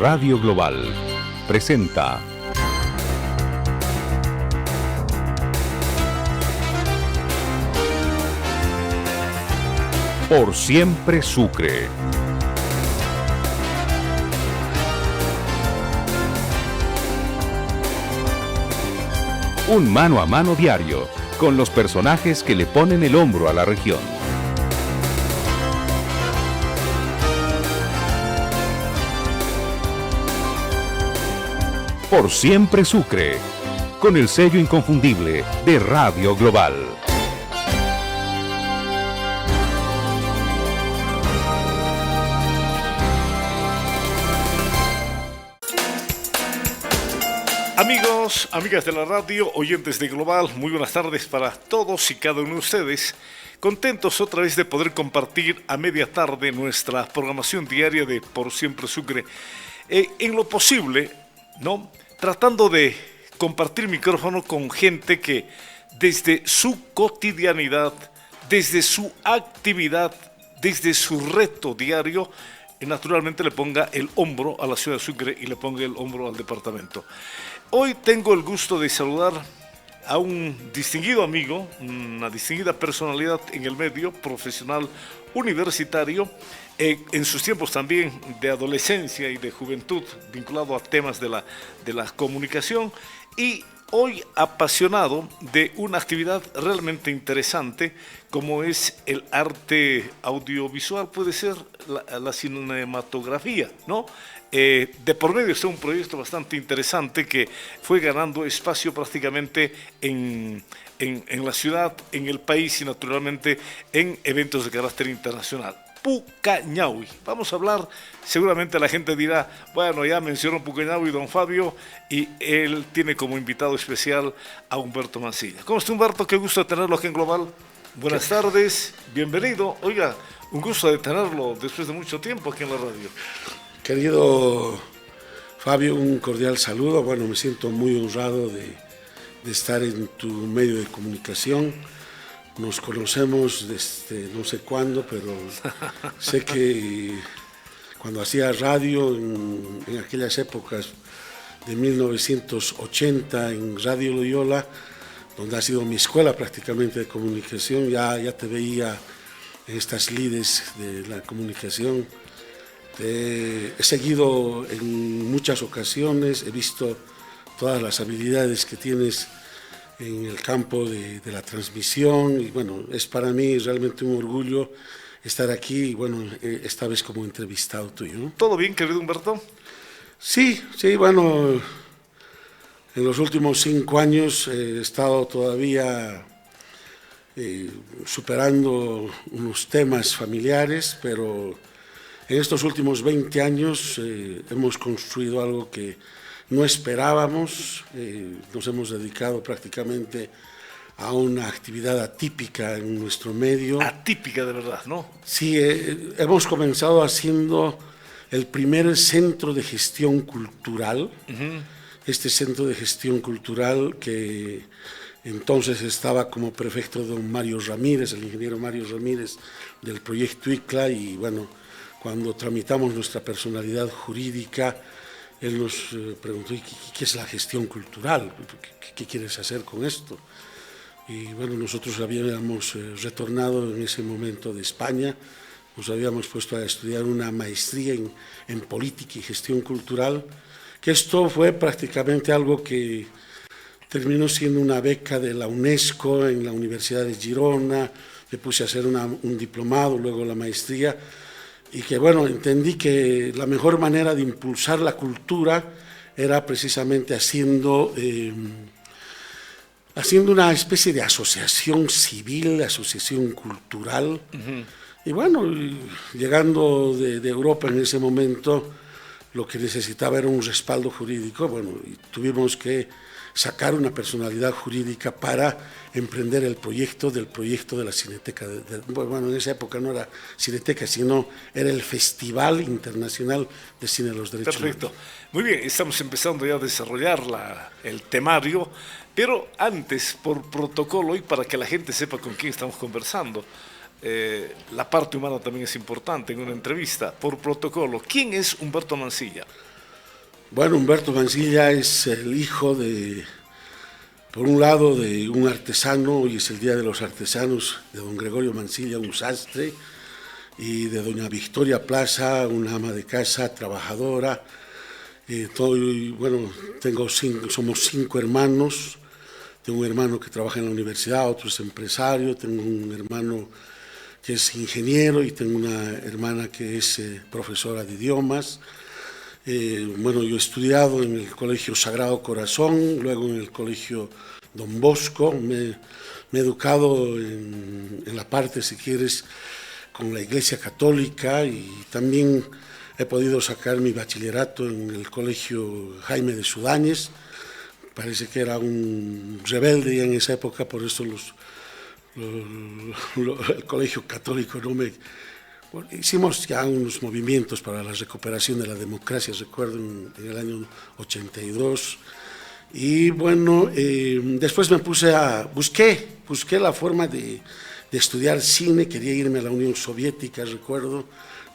Radio Global presenta Por Siempre Sucre. Un mano a mano diario con los personajes que le ponen el hombro a la región. Por Siempre Sucre, con el sello inconfundible de Radio Global. Amigos, amigas de la radio, oyentes de Global, muy buenas tardes para todos y cada uno de ustedes. Contentos otra vez de poder compartir a media tarde nuestra programación diaria de Por Siempre Sucre. En lo posible, ¿no? Tratando de compartir micrófono con gente que desde su cotidianidad, desde su actividad, desde su reto diario, naturalmente le ponga el hombro a la ciudad de Sucre y le ponga el hombro al departamento. Hoy tengo el gusto de saludar a un distinguido amigo, una distinguida personalidad en el medio profesional universitario, en sus tiempos también de adolescencia y de juventud, vinculado a temas de la comunicación, y hoy apasionado de una actividad realmente interesante como es el arte audiovisual, puede ser la cinematografía, ¿no? De por medio está un proyecto bastante interesante que fue ganando espacio prácticamente en la ciudad, en el país y naturalmente en eventos de carácter internacional. Pucañahui. Vamos a hablar, seguramente la gente dirá, bueno, ya mencionó Pucañahui don Fabio, y él tiene como invitado especial a Humberto Mancilla. ¿Cómo está, Humberto? Qué gusto tenerlo aquí en Global. Buenas tardes, bienvenido. Oiga, un gusto de tenerlo después de mucho tiempo aquí en la radio. Querido Fabio, un cordial saludo. Bueno, me siento muy honrado de estar en tu medio de comunicación. Nos conocemos desde no sé cuándo, pero sé que cuando hacía radio en aquellas épocas de 1980 en Radio Loyola, donde ha sido mi escuela prácticamente de comunicación, ya te veía en estas lides de la comunicación. Te he seguido en muchas ocasiones, he visto todas las habilidades que tienes en el campo de la transmisión, y bueno, es para mí realmente un orgullo estar aquí, y bueno, esta vez como entrevistado tuyo, ¿no? ¿Todo bien, querido Humberto? Sí, bueno, en los últimos 5 años he estado todavía superando unos temas familiares, pero en estos últimos 20 años hemos construido algo que no esperábamos. Nos hemos dedicado prácticamente a una actividad atípica en nuestro medio. Atípica de verdad, ¿no? Sí, hemos comenzado haciendo el primer centro de gestión cultural. Uh-huh. Este centro de gestión cultural que entonces estaba como prefecto don Mario Ramírez, el ingeniero Mario Ramírez del proyecto ICLA, y bueno, cuando tramitamos nuestra personalidad jurídica, él nos preguntó, ¿qué es la gestión cultural? ¿Qué quieres hacer con esto? Y bueno, nosotros habíamos retornado en ese momento de España, nos habíamos puesto a estudiar una maestría en política y gestión cultural, que esto fue prácticamente algo que terminó siendo una beca de la UNESCO en la Universidad de Girona. Me puse a hacer un diplomado, luego la maestría, y que bueno, entendí que la mejor manera de impulsar la cultura era precisamente haciendo una especie de asociación civil, asociación cultural. Uh-huh. Y bueno, llegando de Europa en ese momento, lo que necesitaba era un respaldo jurídico. Bueno, y tuvimos que sacar una personalidad jurídica para emprender el proyecto de la Cineteca. Bueno, en esa época no era Cineteca, sino era el Festival Internacional de Cine de los Derechos Humanos. Perfecto. Muy bien, estamos empezando ya a desarrollar el temario, pero antes, por protocolo y para que la gente sepa con quién estamos conversando, la parte humana también es importante en una entrevista. Por protocolo, ¿quién es Humberto Mancilla? Bueno, Humberto Mancilla es el hijo de, por un lado, de un artesano, hoy es el Día de los Artesanos, de don Gregorio Mancilla, un sastre, y de doña Victoria Plaza, una ama de casa, trabajadora. Somos 5 hermanos. Tengo un hermano que trabaja en la universidad, otro es empresario, tengo un hermano que es ingeniero y tengo una hermana que es profesora de idiomas. Yo he estudiado en el Colegio Sagrado Corazón, luego en el Colegio Don Bosco, me he educado en la parte, si quieres, con la Iglesia Católica, y también he podido sacar mi bachillerato en el Colegio Jaime de Sudáñez. Parece que era un rebelde ya en esa época, por eso el Colegio Católico no me... Bueno, hicimos ya unos movimientos para la recuperación de la democracia, recuerdo, en el año 82. Y bueno, después busqué la forma de estudiar cine. Quería irme a la Unión Soviética, recuerdo,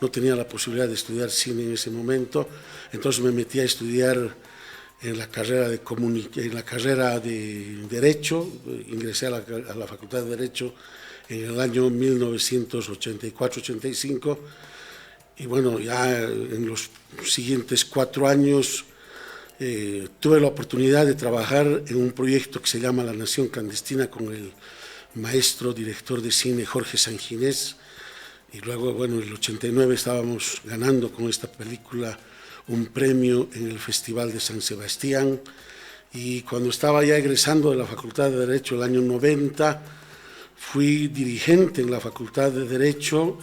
no tenía la posibilidad de estudiar cine en ese momento, entonces me metí a estudiar en la carrera de Derecho, ingresé a la Facultad de Derecho en el año 1984-85, y bueno, ya en los siguientes 4 años tuve la oportunidad de trabajar en un proyecto que se llama La Nación Clandestina con el maestro director de cine Jorge Sanginés, y luego, bueno, en el 89 estábamos ganando con esta película un premio en el Festival de San Sebastián, y cuando estaba ya egresando de la Facultad de Derecho el año 90, fui dirigente en la Facultad de Derecho.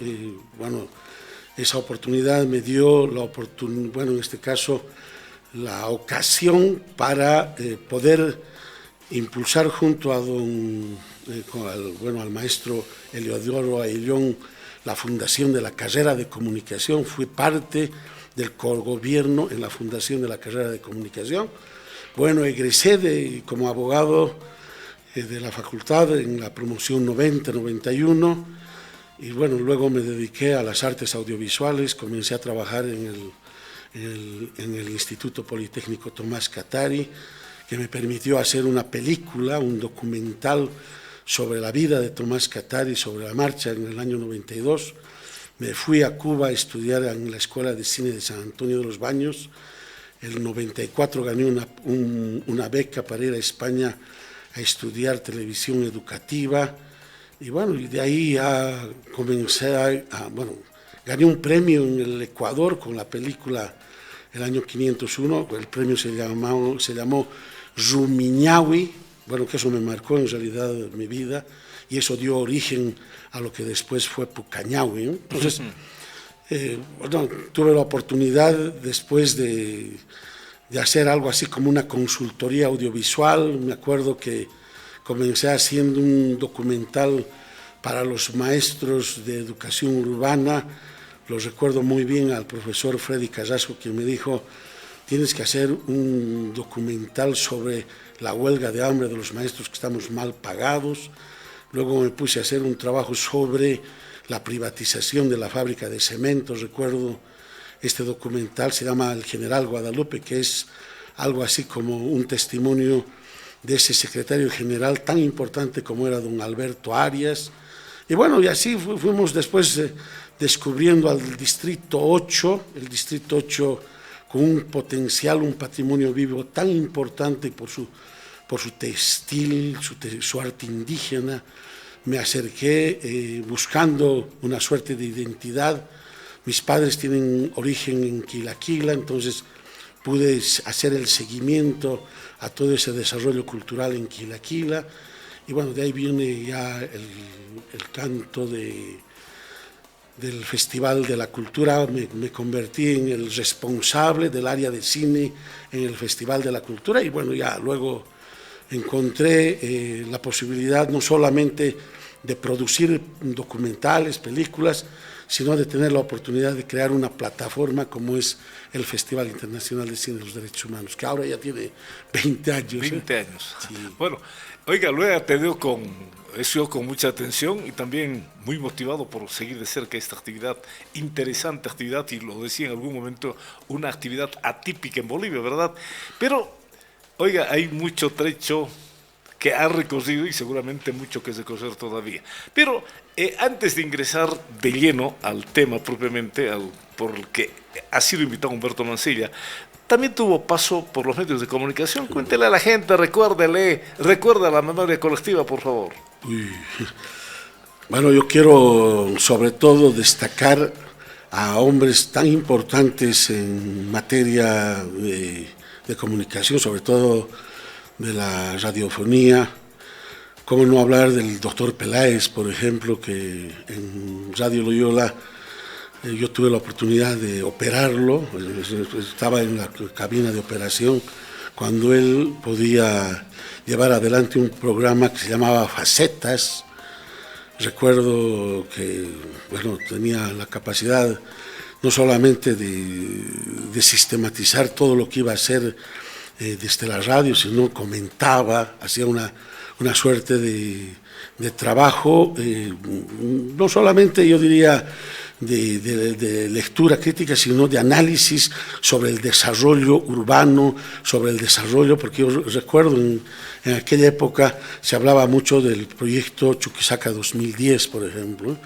Esa oportunidad me dio en este caso, la ocasión para poder impulsar junto a al maestro Eliodoro Ayllón la fundación de la carrera de comunicación. Fui parte del cogobierno en la fundación de la carrera de comunicación. Bueno, egresé como abogado de la facultad en la promoción 90-91, y bueno, luego me dediqué a las artes audiovisuales, comencé a trabajar en el Instituto Politécnico Tomás Katari, que me permitió hacer una película, un documental sobre la vida de Tomás Katari, sobre la marcha en el año 92. Me fui a Cuba a estudiar en la Escuela de Cine de San Antonio de los Baños. El 94 gané una beca para ir a España a estudiar televisión educativa, y bueno, y de ahí ya comencé gané un premio en el Ecuador con la película el año 501, el premio se llamó Rumiñahui, bueno, que eso me marcó en realidad mi vida, y eso dio origen a lo que después fue Pucañahui, ¿no? Entonces, tuve la oportunidad después de hacer algo así como una consultoría audiovisual. Me acuerdo que comencé haciendo un documental para los maestros de educación urbana. Lo recuerdo muy bien al profesor Freddy Carrasco, quien me dijo: tienes que hacer un documental sobre la huelga de hambre de los maestros, que estamos mal pagados. Luego me puse a hacer un trabajo sobre la privatización de la fábrica de cementos. Recuerdo este documental, se llama El General Guadalupe, que es algo así como un testimonio de ese secretario general tan importante como era don Alberto Arias. Y bueno, y así fuimos después descubriendo al Distrito 8, el Distrito 8 con un potencial, un patrimonio vivo tan importante por su textil, su arte indígena. Me acerqué buscando una suerte de identidad. Mis padres tienen origen en Quilaquila, entonces pude hacer el seguimiento a todo ese desarrollo cultural en Quilaquila, y bueno, de ahí viene ya el canto del Festival de la Cultura. Me convertí en el responsable del área de cine en el Festival de la Cultura, y bueno, ya luego encontré la posibilidad no solamente de producir documentales, películas, sino de tener la oportunidad de crear una plataforma como es el Festival Internacional de Cine de los Derechos Humanos, que ahora ya tiene 20 años. 20 años. Sí. Bueno, oiga, lo he atendido con mucha atención y también muy motivado por seguir de cerca esta actividad, interesante actividad, y lo decía en algún momento, una actividad atípica en Bolivia, ¿verdad? Pero, oiga, hay mucho trecho que ha recorrido y seguramente mucho que recorrer todavía. Pero antes de ingresar de lleno al tema propiamente, por el que ha sido invitado Humberto Mancilla, también tuvo paso por los medios de comunicación. Cuéntele a la gente, recuerda la memoria colectiva, por favor. Uy. Bueno, yo quiero sobre todo destacar a hombres tan importantes en materia de comunicación, sobre todo de la radiofonía. Cómo no hablar del doctor Peláez, por ejemplo, que en Radio Loyola yo tuve la oportunidad de operarlo, estaba en la cabina de operación cuando él podía llevar adelante un programa que se llamaba Facetas. Recuerdo que bueno, tenía la capacidad no solamente de sistematizar todo lo que iba a hacer desde la radio, sino comentaba, hacía una suerte de trabajo, no solamente yo diría de lectura crítica, sino de análisis sobre el desarrollo urbano, sobre el desarrollo, porque yo recuerdo en aquella época se hablaba mucho del proyecto Chuquisaca 2010, por ejemplo.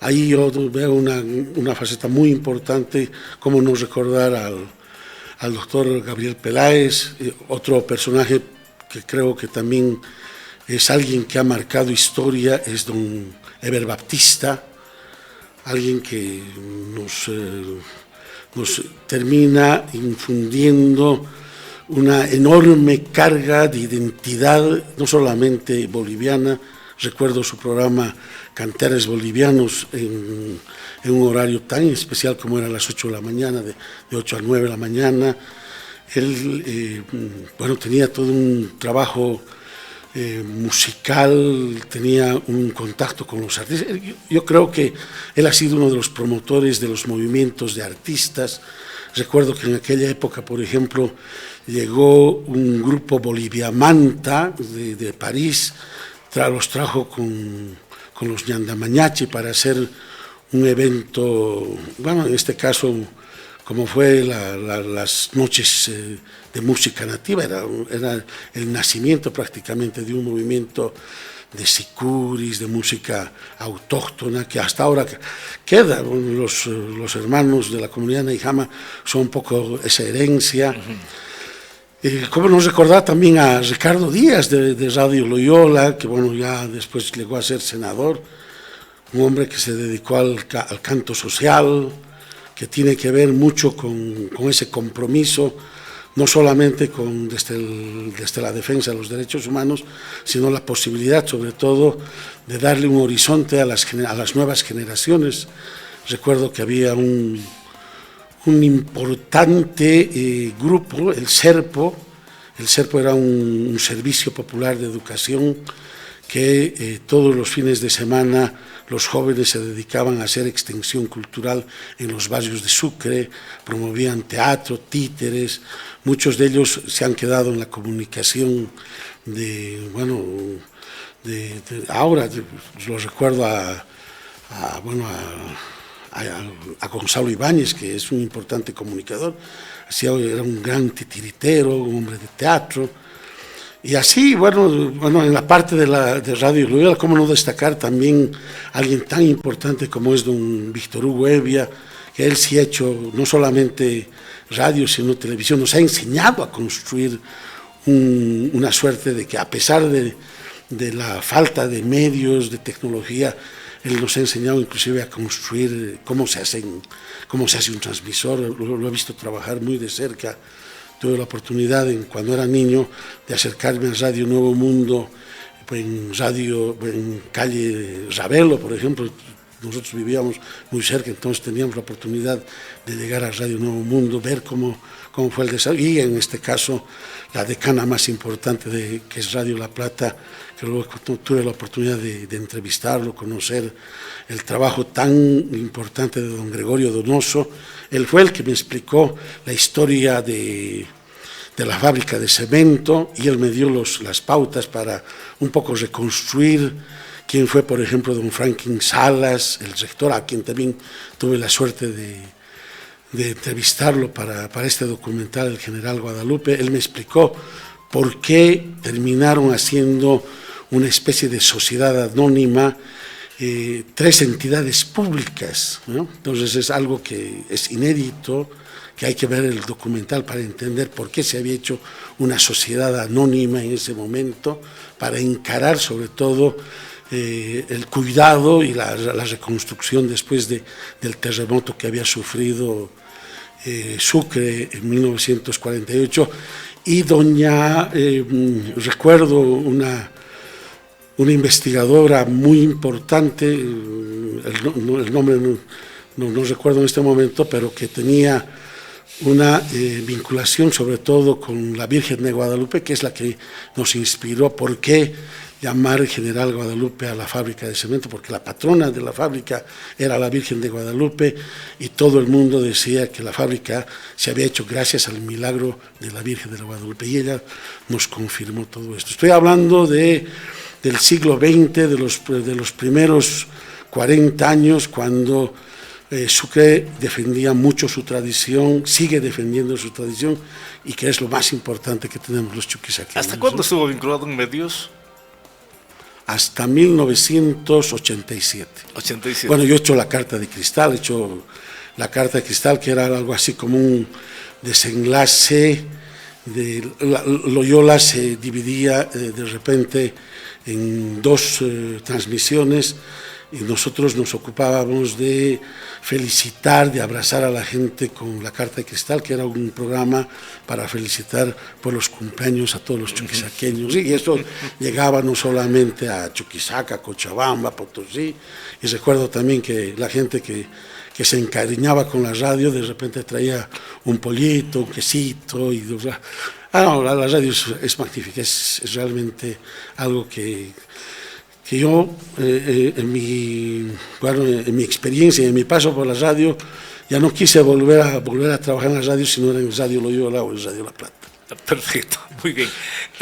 Ahí yo veo una faceta muy importante, cómo no recordar al doctor Gabriel Peláez, otro personaje que creo que también es alguien que ha marcado historia, es don Eber Baptista, alguien que nos termina infundiendo una enorme carga de identidad, no solamente boliviana. Recuerdo su programa Cantares Bolivianos en un horario tan especial como era a las 8 de la mañana, de 8 a 9 de la mañana. Él bueno, tenía todo un trabajo musical, tenía un contacto con los artistas. Yo creo que él ha sido uno de los promotores de los movimientos de artistas. Recuerdo que en aquella época, por ejemplo, llegó un grupo Bolivia Manta de París, los trajo con los Ñandamañachi para hacer un evento, bueno, en este caso, como fue las noches de música nativa, era el nacimiento prácticamente de un movimiento de sicuris, de música autóctona, que hasta ahora queda. Los hermanos de la comunidad Naijama son un poco esa herencia. ¿Cómo no recordar también a Ricardo Díaz de Radio Loyola, que bueno, ya después llegó a ser senador, un hombre que se dedicó al canto social, que tiene que ver mucho con ese compromiso, no solamente desde la defensa de los derechos humanos, sino la posibilidad, sobre todo, de darle un horizonte a las nuevas generaciones. Recuerdo que había un importante grupo, el SERPO. El SERPO era un servicio popular de educación que todos los fines de semana los jóvenes se dedicaban a hacer extensión cultural en los barrios de Sucre, promovían teatro, títeres. Muchos de ellos se han quedado en la comunicación ahora lo recuerdo a Gonzalo Ibáñez, que es un importante comunicador. Era un gran titiritero, un hombre de teatro. Y así, bueno, en la parte de Radio Loyola, cómo no destacar también a alguien tan importante como es don Víctor Hugo Evia, que él sí ha hecho no solamente radio, sino televisión, nos ha enseñado a construir una suerte de que, a pesar de la falta de medios, de tecnología, él nos ha enseñado inclusive a construir cómo se hace un transmisor. Lo he visto trabajar muy de cerca. Tuve la oportunidad, cuando era niño, de acercarme a Radio Nuevo Mundo, en calle Ravelo, por ejemplo. nosotros vivíamos muy cerca, entonces teníamos la oportunidad de llegar a Radio Nuevo Mundo, ver cómo fue el desarrollo, y en este caso la decana más importante que es Radio La Plata, que luego tuve la oportunidad de entrevistarlo, conocer el trabajo tan importante de don Gregorio Donoso. Él fue el que me explicó la historia de la fábrica de cemento, y él me dio las pautas para un poco reconstruir quién fue, por ejemplo, don Franklin Salas, el rector, a quien también tuve la suerte de entrevistarlo para este documental, El General Guadalupe. Él me explicó por qué terminaron haciendo una especie de sociedad anónima, 3 entidades públicas, ¿no? Entonces es algo que es inédito, que hay que ver el documental para entender por qué se había hecho una sociedad anónima en ese momento, para encarar sobre todo el cuidado y la reconstrucción después del terremoto que había sufrido Sucre en 1948. Y recuerdo una investigadora muy importante, el nombre no recuerdo en este momento, pero que tenía una vinculación sobre todo con la Virgen de Guadalupe, que es la que nos inspiró. ¿Por qué llamar General Guadalupe a la fábrica de cemento? Porque la patrona de la fábrica era la Virgen de Guadalupe, y todo el mundo decía que la fábrica se había hecho gracias al milagro de la Virgen de Guadalupe, y ella nos confirmó todo esto. Estoy hablando del siglo XX, de los primeros 40 años, cuando Sucre defendía mucho su tradición, sigue defendiendo su tradición, y que es lo más importante que tenemos los chuquisaqueños. ¿Hasta cuándo estuvo vinculado en medios? Hasta 1987. 87. Bueno, yo he hecho la Carta de Cristal, que era algo así como un desenlace de Loyola. Se dividía de repente en 2 transmisiones, y nosotros nos ocupábamos de felicitar, de abrazar a la gente con la Carta de Cristal, que era un programa para felicitar por los cumpleaños a todos los chuquisaqueños. Y eso llegaba no solamente a Chuquisaca, Cochabamba, Potosí, y recuerdo también que la gente que se encariñaba con la radio de repente traía un pollito, un quesito, y la radio es magnífica, es realmente algo que yo, en mi experiencia y en mi paso por la radio, ya no quise volver a trabajar en la radio, sino era en Radio Loyola o en Radio La Plata. Perfecto, muy bien.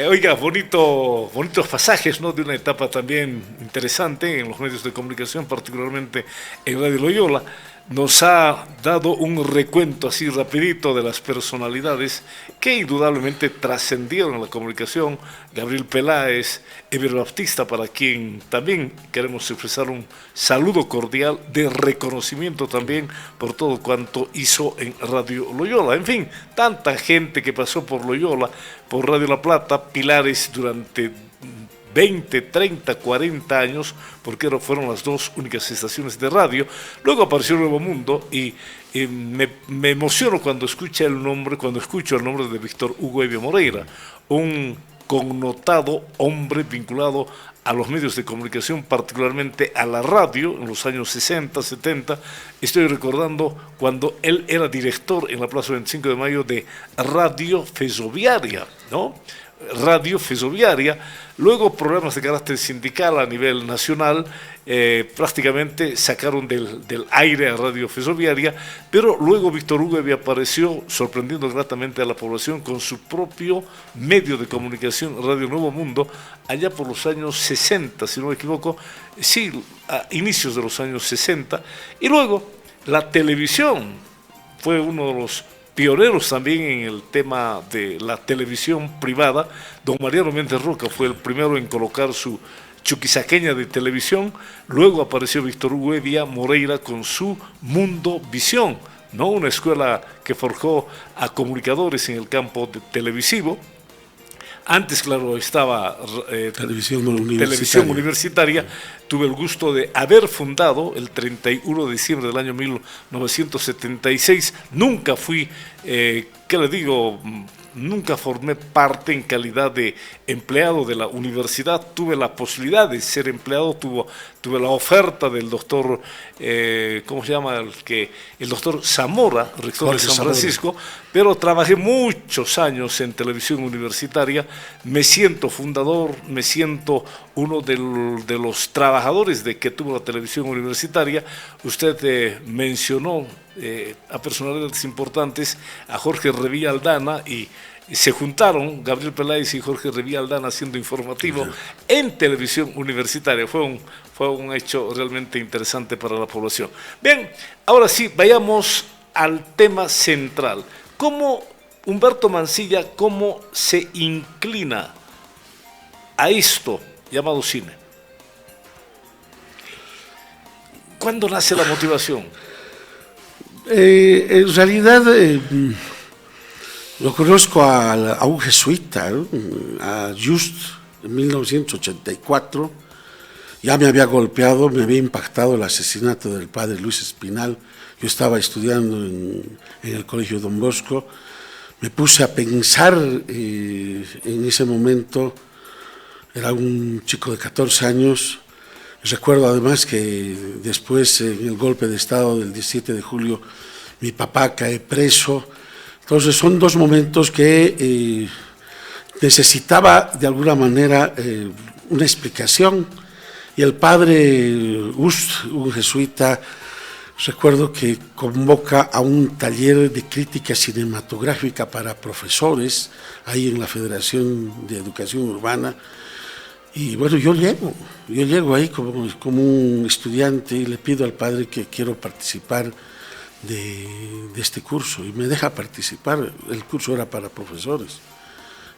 Oiga, bonitos pasajes, ¿no?, de una etapa también interesante en los medios de comunicación, particularmente en Radio Loyola. Nos ha dado un recuento así rapidito de las personalidades que indudablemente trascendieron en la comunicación. Gabriel Peláez, Eber Baptista, para quien también queremos expresar un saludo cordial de reconocimiento también por todo cuanto hizo en Radio Loyola. En fin, tanta gente que pasó por Loyola, por Radio La Plata, pilares durante 20, 30, 40 años, porque fueron las 2 únicas estaciones de radio. Luego apareció Nuevo Mundo, y me emociono cuando escucho el nombre de Víctor Hugo Hevia Moreira, un connotado hombre vinculado a los medios de comunicación, particularmente a la radio, en los años 60, 70. Estoy recordando cuando él era director en la Plaza 25 de Mayo de Radio Ferroviaria, ¿no? Radio Ferroviaria, luego programas de carácter sindical a nivel nacional, prácticamente sacaron del aire a Radio Ferroviaria, pero luego Víctor Hugo apareció sorprendiendo gratamente a la población con su propio medio de comunicación, Radio Nuevo Mundo, allá por los años 60, si no me equivoco, sí, a inicios de los años 60, y luego la televisión fue uno de los pioneros también en el tema de la televisión privada. Don Mariano Méndez Roca fue el primero en colocar su chuquisaqueña de televisión. Luego apareció Víctor Hugo Hevia Moreira con su Mundo Visión, ¿no?, una escuela que forjó a comunicadores en el campo televisivo. Antes, claro, estaba Televisión Universitaria. Tuve el gusto de haber fundado el 31 de diciembre del año 1976. Nunca fui ¿qué le digo? Nunca formé parte en calidad de empleado de la universidad, tuve la posibilidad de ser empleado, tuve la oferta del doctor, ¿cómo se llama? El doctor Zamora, rector Jorge de San Zamora. Francisco, pero trabajé muchos años en televisión universitaria, me siento fundador, me siento uno de los trabajadores de que tuvo la televisión universitaria. Usted mencionó a personalidades importantes, a Jorge Revilla Aldana, y se juntaron Gabriel Peláez y Jorge Revilla Aldana haciendo informativo en televisión universitaria. Fue un hecho realmente interesante para la población. Bien, ahora sí, vayamos al tema central. ¿Cómo Humberto Mancilla, cómo se inclina a esto llamado cine? ¿Cuándo nace la motivación? En realidad lo conozco a un jesuita, ¿no? A Just, en 1984. Ya me había golpeado, me había impactado el asesinato del padre Luis Espinal. Yo estaba estudiando en el Colegio Don Bosco. Me puse a pensar en ese momento, era un chico de 14 años. Recuerdo además que después, en el golpe de Estado del 17 de julio, mi papá cae preso. Entonces son dos momentos que necesitaba de alguna manera una explicación. Y el padre Ust, un jesuita, recuerdo que convoca a un taller de crítica cinematográfica para profesores, ahí en la Federación de Educación Urbana. Y bueno, yo llego ahí como un estudiante y le pido al padre que quiero participar de este curso, y me deja participar. El curso era para profesores.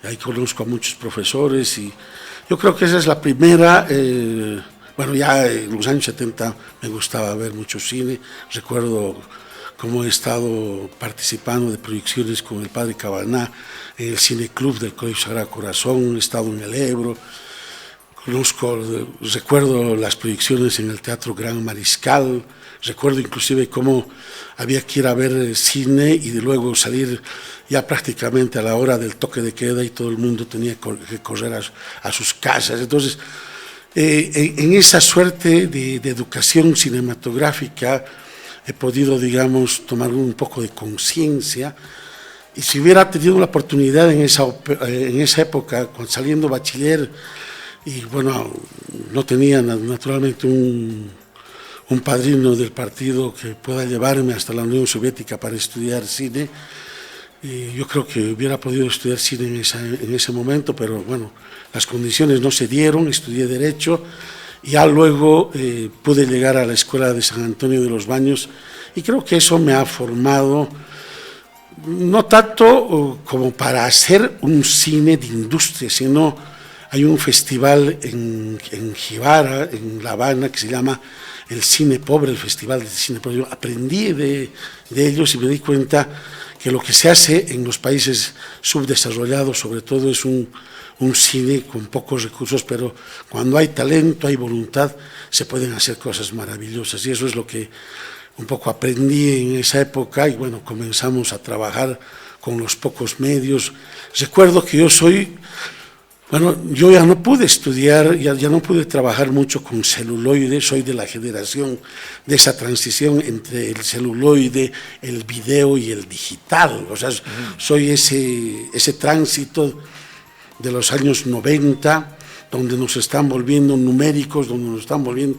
Ahí conozco a muchos profesores y yo creo que esa es la primera. Bueno, ya en los años 70 me gustaba ver mucho cine. Recuerdo cómo he estado participando de proyecciones con el padre Cabaná en el Cine Club del Colegio Sagrado Corazón, he estado en el Ebro. Recuerdo las proyecciones en el Teatro Gran Mariscal. Recuerdo inclusive cómo había que ir a ver cine y de luego salir ya prácticamente a la hora del toque de queda y todo el mundo tenía que correr a sus casas. Entonces, en esa suerte de educación cinematográfica he podido, digamos, tomar un poco de conciencia. Y si hubiera tenido la oportunidad en esa época, saliendo bachiller, y bueno, no tenía naturalmente un padrino del partido que pueda llevarme hasta la Unión Soviética para estudiar cine. Y yo creo que hubiera podido estudiar cine en ese momento, pero bueno, las condiciones no se dieron, estudié Derecho, y ya luego pude llegar a la Escuela de San Antonio de los Baños, y creo que eso me ha formado, no tanto como para hacer un cine de industria, sino hay un festival en Jibara, en La Habana, que se llama el Cine Pobre, el Festival de Cine Pobre. Yo aprendí de ellos y me di cuenta que lo que se hace en los países subdesarrollados, sobre todo, es un cine con pocos recursos, pero cuando hay talento, hay voluntad, se pueden hacer cosas maravillosas. Y eso es lo que un poco aprendí en esa época, y bueno, comenzamos a trabajar con los pocos medios. Recuerdo que yo ya no pude estudiar, ya no pude trabajar mucho con celuloide. Soy de la generación de esa transición entre el celuloide, el video y el digital. O sea, soy ese tránsito de los años 90, donde nos están volviendo numéricos, donde nos están volviendo...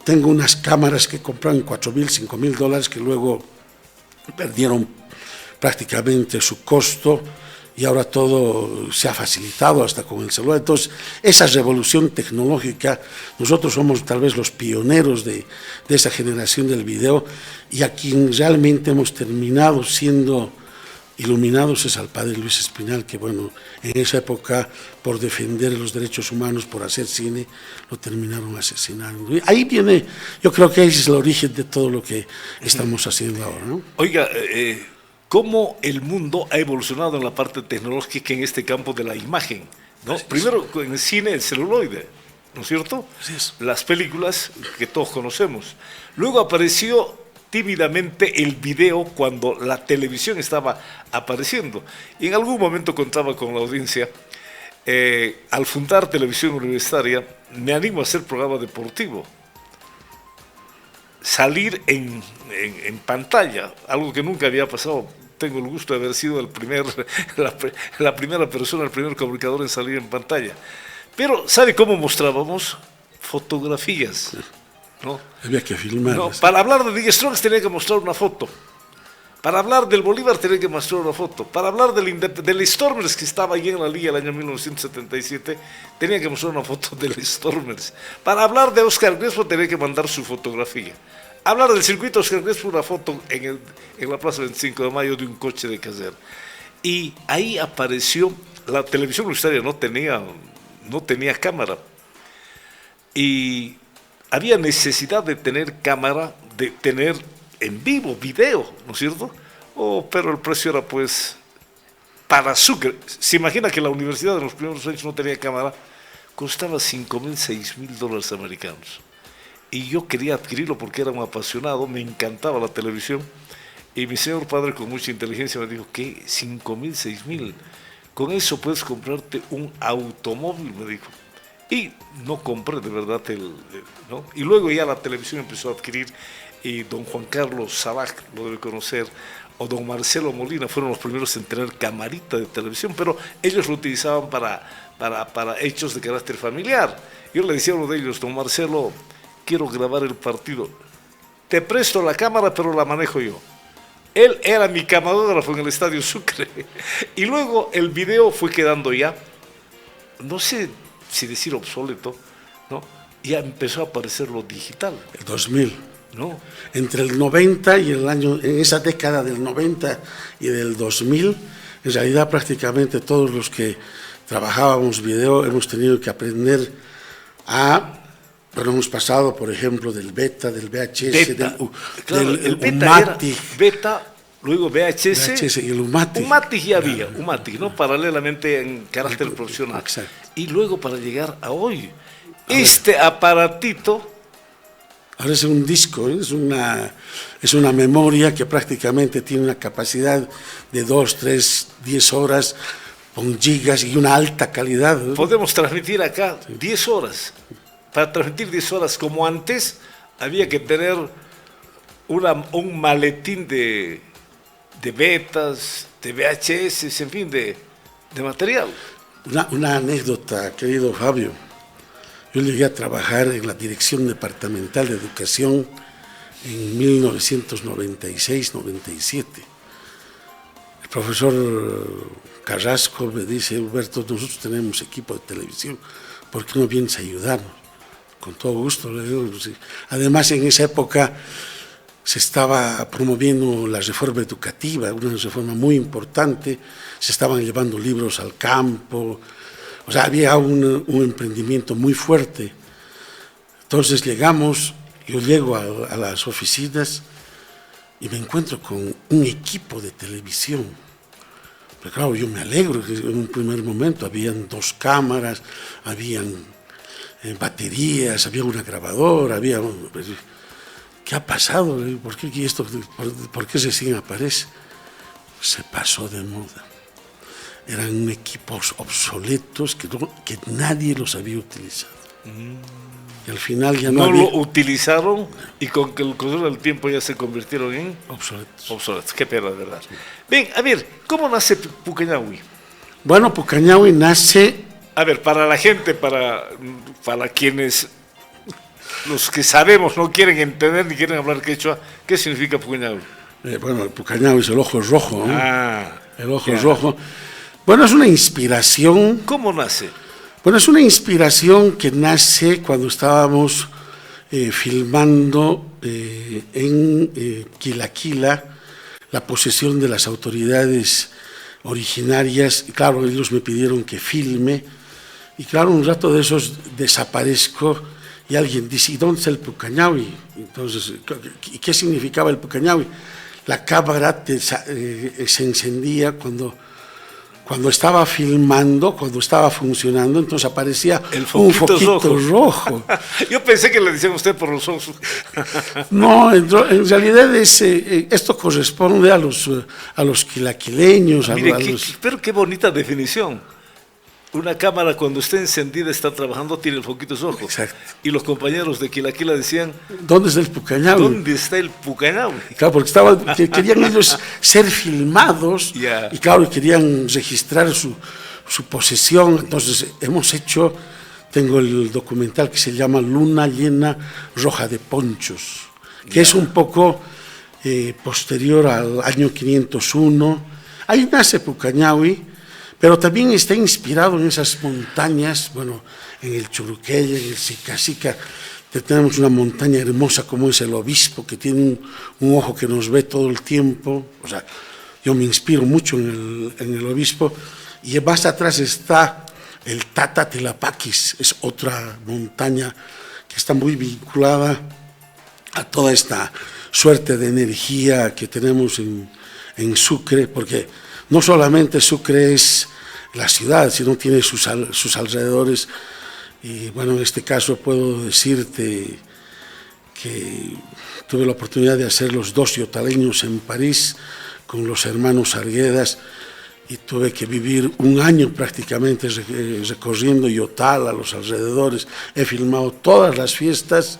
Tengo unas cámaras que compraron $4,000, $5,000, que luego perdieron prácticamente su costo, y ahora todo se ha facilitado hasta con el celular. Entonces, esa revolución tecnológica, nosotros somos tal vez los pioneros de esa generación del video, y a quien realmente hemos terminado siendo iluminados es al padre Luis Espinal, que bueno, en esa época, por defender los derechos humanos, por hacer cine, lo terminaron asesinando. Y ahí viene, yo creo que ese es el origen de todo lo que estamos haciendo ahora, ¿no? Oiga, cómo el mundo ha evolucionado en la parte tecnológica en este campo de la imagen, ¿no? Primero en el cine, el celuloide, ¿no es cierto? Así es. Las películas que todos conocemos. Luego apareció tímidamente el video cuando la televisión estaba apareciendo. Y en algún momento contaba con la audiencia, al fundar Televisión Universitaria, me animo a hacer programa deportivo. Salir en pantalla, algo que nunca había pasado. Tengo el gusto de haber sido la primera persona, el primer comunicador en salir en pantalla. Pero, ¿sabe cómo mostrábamos? Fotografías, ¿no? Había que filmar. No, para hablar de Die Strokes tenía que mostrar una foto. Para hablar del Bolívar tenía que mostrar una foto. Para hablar del Stormers, que estaba ahí en la liga el año 1977, tenía que mostrar una foto del Stormers. Para hablar de Oscar Crespo tenía que mandar su fotografía. Hablar del circuito Oscar Crespo, una foto en la Plaza 25 de Mayo de un coche de Caser. Y ahí apareció, la televisión universitaria no tenía cámara. Y había necesidad de tener cámara, de tener en vivo, video, ¿no es cierto? Pero el precio era pues para Sucre. Se imagina que la universidad en los primeros años no tenía cámara, costaba $5,000, $6,000 americanos. Y yo quería adquirirlo porque era un apasionado, me encantaba la televisión. Y mi señor padre con mucha inteligencia me dijo, ¿qué? $5,000, $6,000. Con eso puedes comprarte un automóvil, me dijo. Y no compré de verdad ¿no? Y luego ya la televisión empezó a adquirir, y don Juan Carlos Sabaj, lo debe conocer, o don Marcelo Molina fueron los primeros en tener camarita de televisión, pero ellos lo utilizaban para hechos de carácter familiar. Yo le decía a uno de ellos, don Marcelo, quiero grabar el partido, te presto la cámara pero la manejo yo. Él era mi camarógrafo en el Estadio Sucre. Y luego el video fue quedando ya, no sé si decir obsoleto, ¿no? Ya empezó a aparecer lo digital. El 2000. ¿No? Entre el 90 y el año, en esa década del 90 y del 2000, en realidad prácticamente todos los que trabajábamos video hemos tenido que aprender pero hemos pasado, por ejemplo, del beta, del VHS, del Umatic. Beta, luego VHS y el Umatic. Umatic ya había, Umatic, ¿no? Paralelamente en carácter profesional. Exacto. Y luego para llegar a hoy, este aparatito. Ahora es un disco, es una memoria que prácticamente tiene una capacidad de 2, 3, 10 horas con gigas y una alta calidad. Podemos transmitir acá 10 horas. Para transmitir 10 horas como antes, había que tener un maletín de betas, de VHS, en fin, de material. Una anécdota, querido Fabio. Yo llegué a trabajar en la Dirección Departamental de Educación en 1996-97. El profesor Carrasco me dice, Humberto, nosotros tenemos equipo de televisión, ¿por qué no vienes a ayudarnos? Con todo gusto, le digo. Sí. Además, en esa época se estaba promoviendo la reforma educativa, una reforma muy importante, se estaban llevando libros al campo. O sea, había un emprendimiento muy fuerte. Entonces yo llego a las oficinas y me encuentro con un equipo de televisión. Pero claro, yo me alegro que en un primer momento habían 2 cámaras, habían baterías, había una grabadora, ¿qué ha pasado? ¿Por qué recién aparece? Se pasó de moda. Eran equipos obsoletos que nadie los había utilizado. Y al final ya no lo utilizaron y con el correr del tiempo ya se convirtieron en obsoletos. Qué pena, de verdad. Bien, a ver, ¿cómo nace Pucañahui? Bueno, Pucañahui nace... A ver, para la gente, para quienes, los que sabemos, no quieren entender ni quieren hablar quechua, ¿qué significa Pucañahui? Bueno, el Pucañahui es el ojo rojo, ¿no? El ojo rojo. Bueno, es una inspiración. ¿Cómo nace? Bueno, es una inspiración que nace cuando estábamos filmando en Quilaquila la posesión de las autoridades originarias. Y claro, ellos me pidieron que filme. Y claro, un rato de esos desaparezco y alguien dice, ¿y dónde está el Pucañahui? Entonces, ¿y qué significaba el Pucañahui? La cámara se encendía cuando cuando estaba filmando, cuando estaba funcionando, entonces aparecía un foquito foquito rojo. Yo pensé que le decían a usted por los ojos. No, en realidad esto corresponde a los quilaquileños. Mire, a los... pero qué bonita definición. Una cámara cuando está encendida, está trabajando, tiene el foquito rojo. Exacto. Y los compañeros de Quilaquila decían, ¿Dónde está el Pucañahui? ¿dónde está el Pucañahui? Claro, porque querían ellos ser filmados y claro, querían registrar su posesión. Entonces tengo el documental que se llama Luna Llena Roja de Ponchos, que es un poco posterior al año 501. Ahí nace Pucañahui, pero también está inspirado en esas montañas, bueno, en el Churuquella, en el Sicacica. Tenemos una montaña hermosa como es el Obispo, que tiene un ojo que nos ve todo el tiempo. O sea, yo me inspiro mucho en el Obispo. Y más atrás está el Tata Tilapaquis, es otra montaña que está muy vinculada a toda esta suerte de energía que tenemos en Sucre, porque no solamente Sucre es la ciudad, sino tiene sus alrededores. Y bueno, en este caso puedo decirte que tuve la oportunidad de hacer los 2 yotaleños en París con los hermanos Arguedas y tuve que vivir un año prácticamente recorriendo Yotal, a los alrededores. He filmado todas las fiestas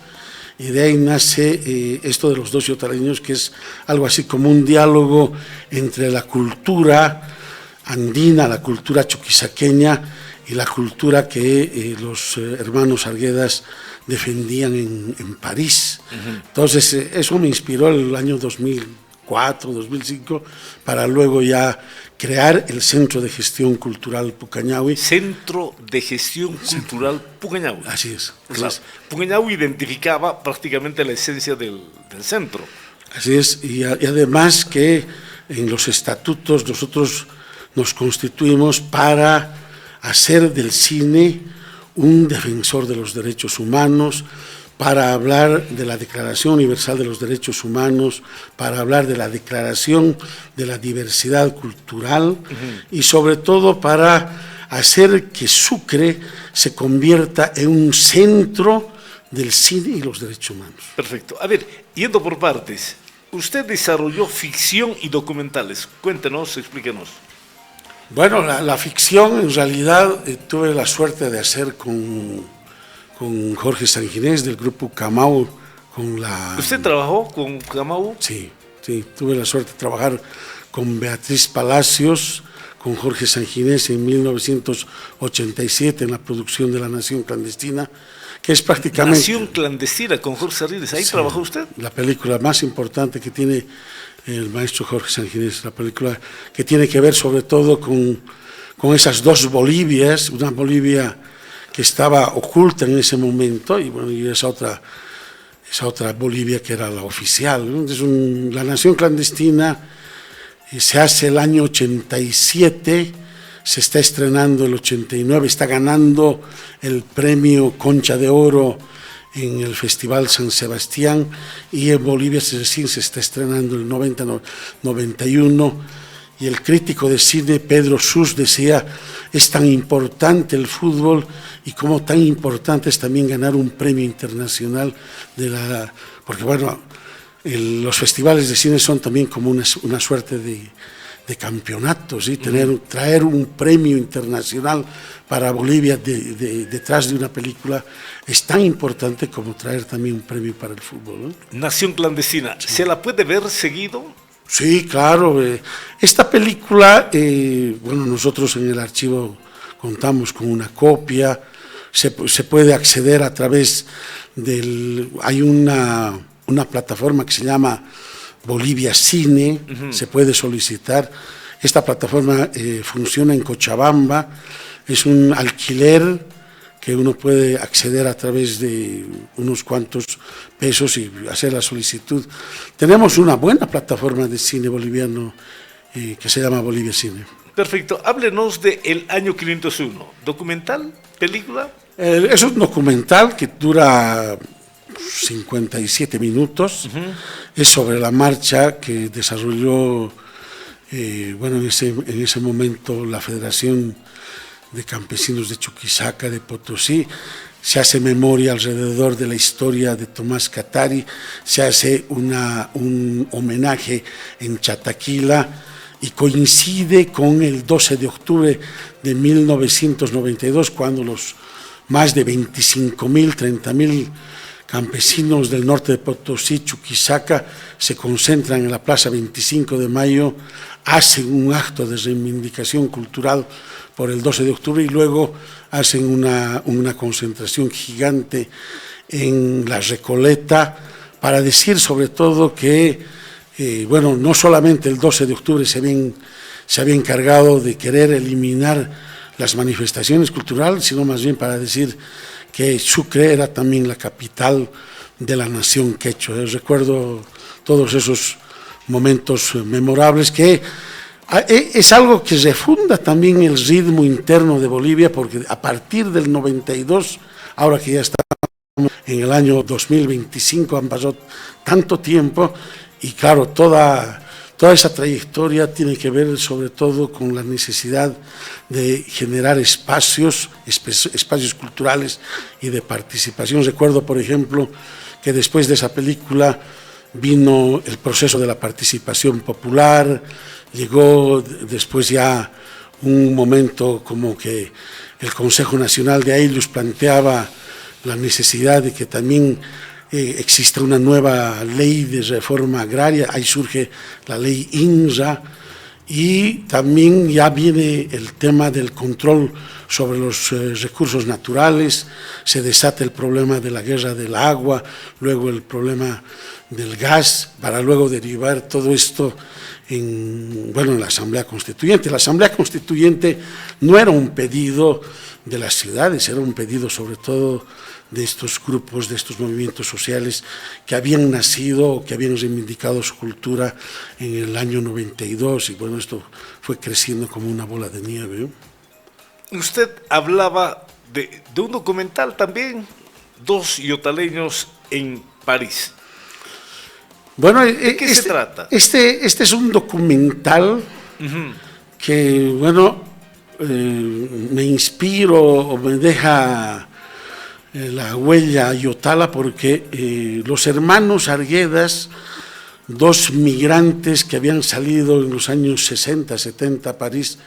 y de ahí nace esto de los 2 yotaleños, que es algo así como un diálogo entre la cultura andina, la cultura chuquisaqueña y la cultura que los hermanos Arguedas defendían en París. Entonces, eso me inspiró el año 2004, 2005, para luego ya crear el Centro de Gestión Cultural Pucañahui. Centro de Gestión Cultural Pucañahui. Así es. Claro. Pucañahui identificaba prácticamente la esencia del centro. Así es, y además que en los estatutos nosotros nos constituimos para hacer del cine un defensor de los derechos humanos, para hablar de la Declaración Universal de los Derechos Humanos, para hablar de la Declaración de la Diversidad Cultural y sobre todo para hacer que Sucre se convierta en un centro del cine y los derechos humanos. Perfecto. A ver, yendo por partes, usted desarrolló ficción y documentales. Cuéntenos, explíquenos. Bueno, la ficción en realidad tuve la suerte de hacer con Jorge Sanginés del grupo Camau. ¿Usted trabajó con Camau? Sí, tuve la suerte de trabajar con Beatriz Palacios, con Jorge Sanginés en 1987 en la producción de La Nación Clandestina, que es prácticamente... Nación Clandestina con Jorge Sanginés, ¿ahí trabajó usted? La película más importante que tiene el maestro Jorge Sanginés, la película que tiene que ver sobre todo con esas 2 Bolivias, una Bolivia que estaba oculta en ese momento y bueno, y esa otra Bolivia que era la oficial, ¿no? Entonces, La Nación Clandestina se hace el año 87, se está estrenando el 89, está ganando el premio Concha de Oro en el Festival San Sebastián y en Bolivia recién se está estrenando el 90-91 y el crítico de cine Pedro Sus decía, es tan importante el fútbol y como tan importante es también ganar un premio internacional porque bueno, los festivales de cine son también como una suerte de campeonatos, ¿sí? Traer un premio internacional para Bolivia detrás de una película es tan importante como traer también un premio para el fútbol, ¿no? Nación Clandestina, sí. ¿Se la puede ver seguido? Sí, claro. Esta película, bueno, nosotros en el archivo contamos con una copia, se puede acceder a través hay una plataforma que se llama Bolivia Cine, se puede solicitar. Esta plataforma funciona en Cochabamba, es un alquiler que uno puede acceder a través de unos cuantos pesos y hacer la solicitud. Tenemos una buena plataforma de cine boliviano que se llama Bolivia Cine. Perfecto, háblenos de El Año 501, ¿documental, película? Es un documental que dura 57 minutos, es sobre la marcha que desarrolló Bueno, en ese momento la Federación de Campesinos de Chuquisaca, de Potosí, se hace memoria alrededor de la historia de Tomás Catari, se hace un homenaje en Chataquila y coincide con el 12 de octubre de 1992, cuando los más de 25.000, 30.000 campesinos del norte de Potosí, Chuquisaca, se concentran en la Plaza 25 de Mayo, hacen un acto de reivindicación cultural por el 12 de octubre y luego hacen una concentración gigante en la Recoleta para decir sobre todo que, bueno, no solamente el 12 de octubre se había encargado de querer eliminar las manifestaciones culturales, sino más bien para decir que Sucre era también la capital de la nación quechua. Yo recuerdo todos esos momentos memorables que es algo que refunda también el ritmo interno de Bolivia, porque a partir del 92, ahora que ya estamos en el año 2025, han pasado tanto tiempo y claro, toda esa trayectoria tiene que ver sobre todo con la necesidad de generar espacios culturales y de participación. Recuerdo, por ejemplo, que después de esa película vino el proceso de la participación popular, llegó después ya un momento como que el Consejo Nacional de Ayllus planteaba la necesidad de que también existe una nueva ley de reforma agraria, ahí surge la ley INRA, y también ya viene el tema del control sobre los recursos naturales, se desata el problema de la guerra del agua, luego el problema del gas, para luego derivar todo esto en la Asamblea Constituyente. La Asamblea Constituyente no era un pedido de las ciudades, era un pedido sobre todo de estos grupos, de estos movimientos sociales que habían nacido, que habían reivindicado su cultura en el año 92, y bueno, esto fue creciendo como una bola de nieve, ¿eh? Usted hablaba de un documental también, Dos Yotaleños en París. Bueno, ¿De qué se trata? Este es un documental que, bueno, me inspiro o me deja la huella Yotala, porque los hermanos Arguedas, dos migrantes que habían salido en los años 60, 70 a París,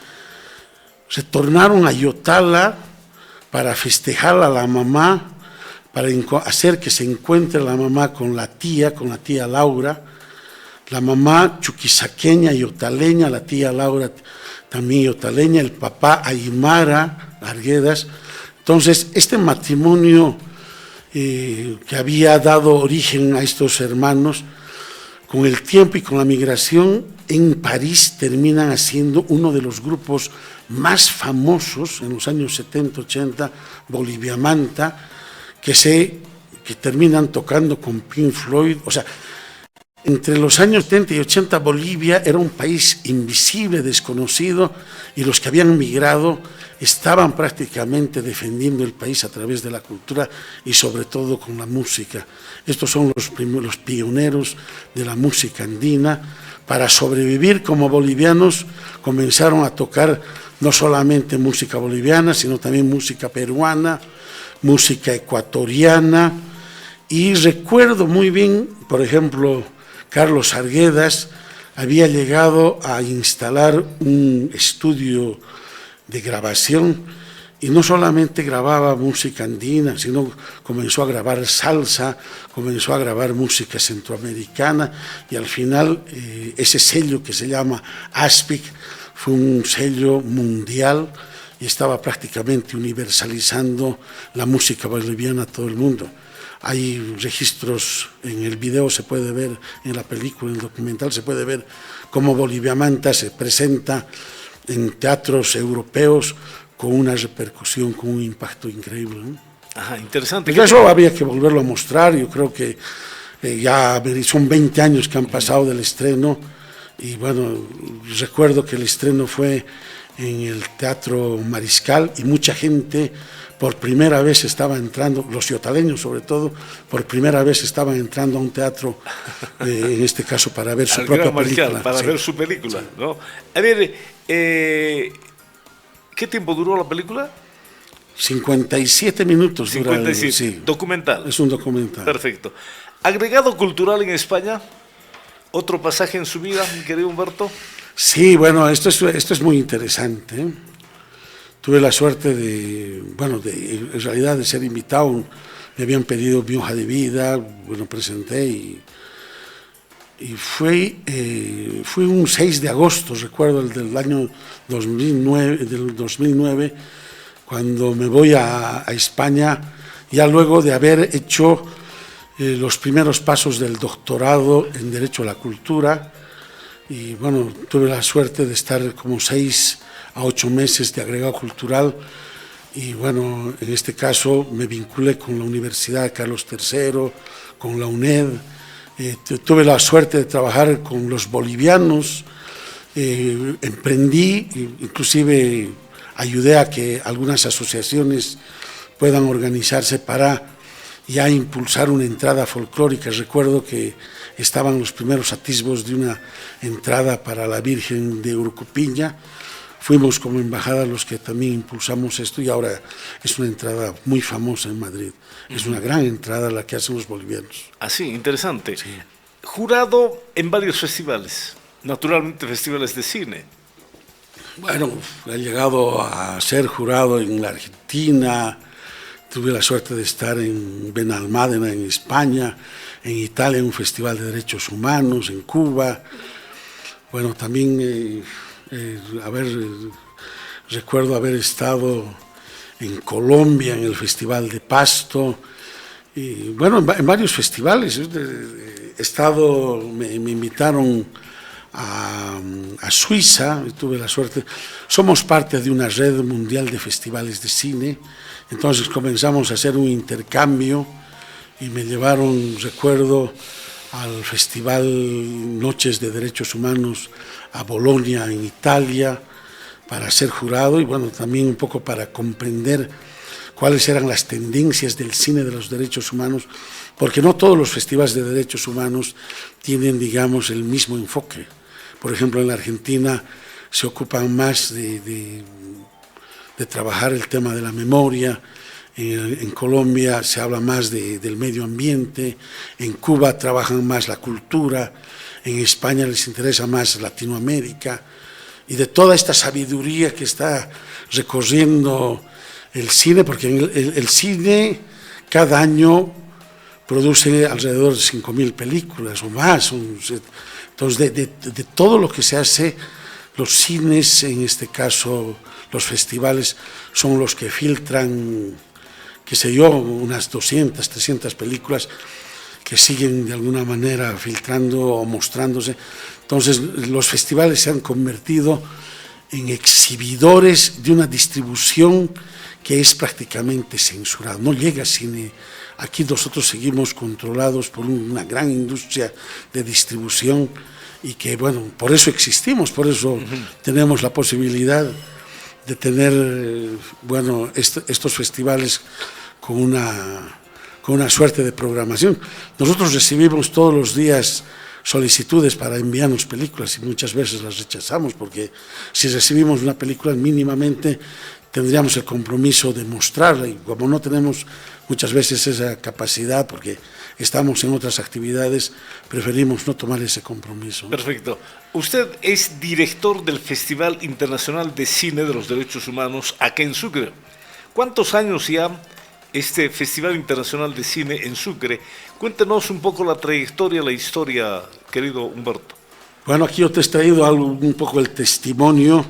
retornaron a Yotala para festejar a la mamá, para hacer que se encuentre la mamá con la tía Laura, la mamá chuquisaqueña, yotaleña, la tía Laura también yotaleña, el papá Aymara Arguedas. Entonces, este matrimonio que había dado origen a estos hermanos, con el tiempo y con la migración, en París terminan haciendo uno de los grupos más famosos en los años 70, 80, Bolivia Manta, que terminan tocando con Pink Floyd. O sea, entre los años 70 y 80 Bolivia era un país invisible, desconocido, y los que habían migrado estaban prácticamente defendiendo el país a través de la cultura y sobre todo con la música. Estos son los pioneros de la música andina. Para sobrevivir como bolivianos comenzaron a tocar no solamente música boliviana, sino también música peruana, música ecuatoriana, y recuerdo muy bien, por ejemplo, Carlos Arguedas había llegado a instalar un estudio de grabación y no solamente grababa música andina, sino comenzó a grabar salsa, comenzó a grabar música centroamericana, y al final ese sello que se llama ASPIC fue un sello mundial y estaba prácticamente universalizando la música boliviana a todo el mundo. Hay registros, en el video se puede ver, en la película, en el documental se puede ver cómo Bolivia Manta se presenta en teatros europeos con una repercusión, con un impacto increíble, ¿no? Ajá, interesante. Pues eso habría que volverlo a mostrar. Yo creo que ya son 20 años que han pasado del estreno, y bueno, recuerdo que el estreno fue en el Teatro Mariscal y mucha gente por primera vez estaba entrando, los ciotaleños sobre todo, por primera vez estaban entrando a un teatro, en este caso para ver su propia película. Para ver su película, ¿no? A ver, ¿qué tiempo duró la película? 57 minutos. 57, sí. Documental. Es un documental. Perfecto. Agregado cultural en España, otro pasaje en su vida, mi querido Humberto. Sí, bueno, esto es muy interesante, ¿eh? Tuve la suerte en realidad de ser invitado, me habían pedido mi hoja de vida, bueno, presenté y fue un 6 de agosto, recuerdo, el del año 2009, cuando me voy a España, ya luego de haber hecho los primeros pasos del doctorado en Derecho a la Cultura, y bueno, tuve la suerte de estar como 6 a 8 meses de agregado cultural, y bueno, en este caso me vinculé con la Universidad Carlos III, con la UNED, tuve la suerte de trabajar con los bolivianos, emprendí, inclusive ayudé a que algunas asociaciones puedan organizarse para ya impulsar una entrada folclórica. Recuerdo que estaban los primeros atisbos de una entrada para la Virgen de Urucupiña. Fuimos como embajada los que también impulsamos esto y ahora es una entrada muy famosa en Madrid. Es una gran entrada la que hacen los bolivianos. Así, interesante. Sí. Jurado en varios festivales, naturalmente festivales de cine. Bueno, he llegado a ser jurado en la Argentina, tuve la suerte de estar en Benalmádena, en España, en Italia, en un festival de derechos humanos, en Cuba. Bueno, también recuerdo haber estado en Colombia, en el Festival de Pasto, y bueno, en varios festivales. Me invitaron a Suiza, tuve la suerte, somos parte de una red mundial de festivales de cine, entonces comenzamos a hacer un intercambio y me llevaron, recuerdo, al Festival Noches de Derechos Humanos a Bolonia, en Italia, para ser jurado y bueno, también un poco para comprender cuáles eran las tendencias del cine de los derechos humanos, porque no todos los festivales de derechos humanos tienen, digamos, el mismo enfoque. Por ejemplo, en la Argentina se ocupan más de trabajar el tema de la memoria, en Colombia se habla más del medio ambiente, en Cuba trabajan más la cultura, en España les interesa más Latinoamérica, y de toda esta sabiduría que está recorriendo el cine, porque el cine cada año produce alrededor de 5.000 películas o más. Entonces, de todo lo que se hace, los cines, en este caso los festivales, son los que filtran, qué sé yo, unas 200, 300 películas que siguen de alguna manera filtrando o mostrándose. Entonces, los festivales se han convertido en exhibidores de una distribución que es prácticamente censurada. No llega cine. Aquí nosotros seguimos controlados por una gran industria de distribución y que, bueno, por eso existimos, por eso tenemos la posibilidad de tener, bueno, estos festivales con una suerte de programación. Nosotros recibimos todos los días solicitudes para enviarnos películas y muchas veces las rechazamos porque si recibimos una película mínimamente tendríamos el compromiso de mostrarla y como no tenemos muchas veces esa capacidad porque estamos en otras actividades, preferimos no tomar ese compromiso. Perfecto. Usted es director del Festival Internacional de Cine de los Derechos Humanos acá en Sucre. ¿Cuántos años ya este Festival Internacional de Cine en Sucre? Cuéntenos un poco la trayectoria, la historia, querido Humberto. Bueno, aquí yo te he traído un poco el testimonio.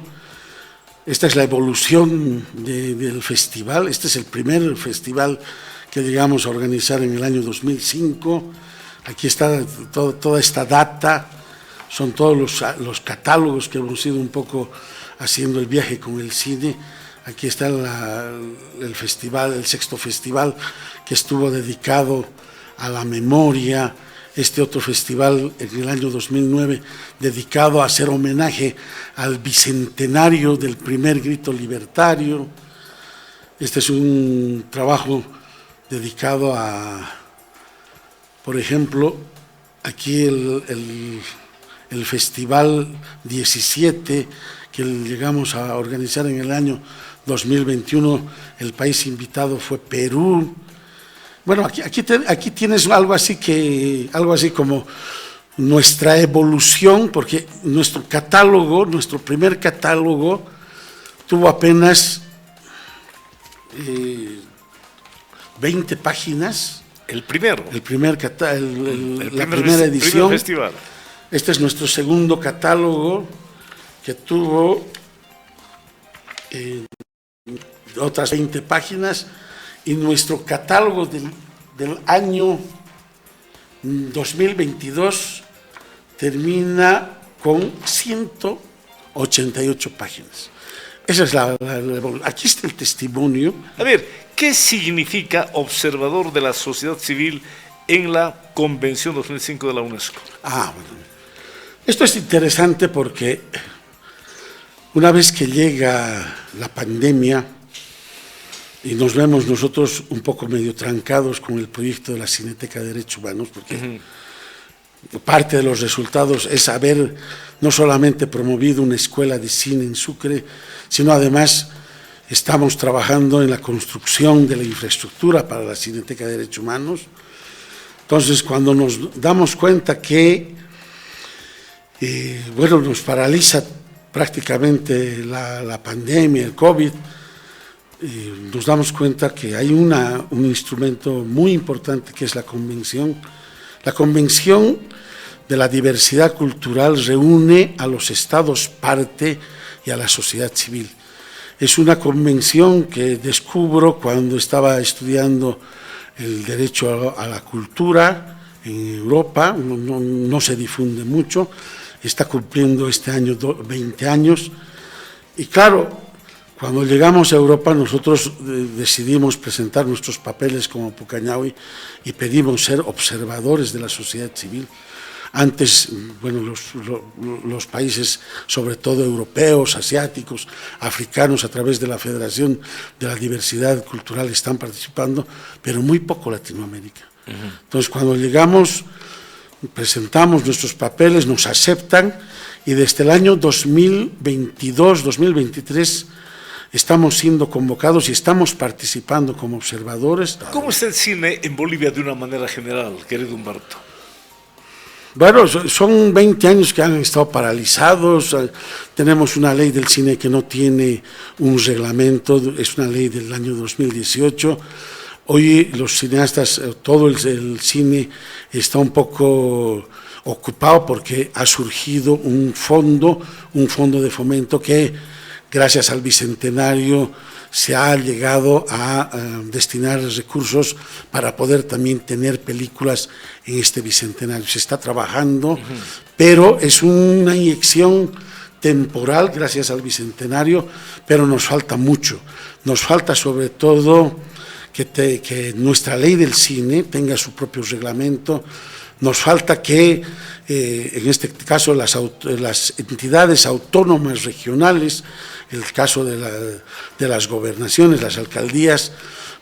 Esta es la evolución del festival. Este es el primer festival que llegamos a organizar en el año 2005. Aquí está toda esta data, son todos los catálogos que hemos ido un poco haciendo el viaje con el cine. Aquí está el festival, el sexto festival que estuvo dedicado a la memoria, este otro festival en el año 2009 dedicado a hacer homenaje al bicentenario del primer grito libertario. Este es un trabajo dedicado a, por ejemplo, aquí el Festival 17 que llegamos a organizar en el año 2021, el país invitado fue Perú. Bueno, aquí tienes algo así como nuestra evolución, porque nuestro primer catálogo, tuvo apenas 20 páginas. El primero. La primera edición. Primer festival. Este es nuestro segundo catálogo, que tuvo otras 20 páginas, y nuestro catálogo del año 2022 termina con 188 páginas. Esa es aquí está el testimonio. A ver, ¿qué significa observador de la sociedad civil en la Convención 2005 de la UNESCO? Bueno. Esto es interesante porque una vez que llega la pandemia y nos vemos nosotros un poco medio trancados con el proyecto de la Cineteca de Derechos Humanos, porque parte de los resultados es haber no solamente promovido una escuela de cine en Sucre, sino además estamos trabajando en la construcción de la infraestructura para la Cineteca de Derechos Humanos. Entonces, cuando nos damos cuenta que nos paraliza prácticamente la pandemia, el COVID, nos damos cuenta que hay un instrumento muy importante que es la convención. La convención de la diversidad cultural reúne a los estados parte y a la sociedad civil. Es una convención que descubro cuando estaba estudiando el derecho a la cultura en Europa, no se difunde mucho, está cumpliendo este año 20 años, y claro, cuando llegamos a Europa nosotros decidimos presentar nuestros papeles como Pucañahui y pedimos ser observadores de la sociedad civil. Antes, los países, sobre todo europeos, asiáticos, africanos, a través de la Federación de la Diversidad Cultural están participando, pero muy poco Latinoamérica. Entonces, cuando llegamos, presentamos nuestros papeles, nos aceptan, y desde el año 2022-2023 estamos siendo convocados y estamos participando como observadores. ¿Cómo está el cine en Bolivia de una manera general, querido Humberto? Bueno, son 20 años que han estado paralizados. Tenemos una ley del cine que no tiene un reglamento, es una ley del año 2018. Hoy los cineastas, todo el cine está un poco ocupado porque ha surgido un fondo de fomento que, gracias al Bicentenario, se ha llegado a destinar recursos para poder también tener películas en este Bicentenario. Se está trabajando, pero es una inyección temporal gracias al Bicentenario, pero nos falta mucho. Nos falta sobre todo que nuestra ley del cine tenga su propio reglamento. Nos falta que, en este caso, las entidades autónomas regionales, el caso de las gobernaciones, las alcaldías,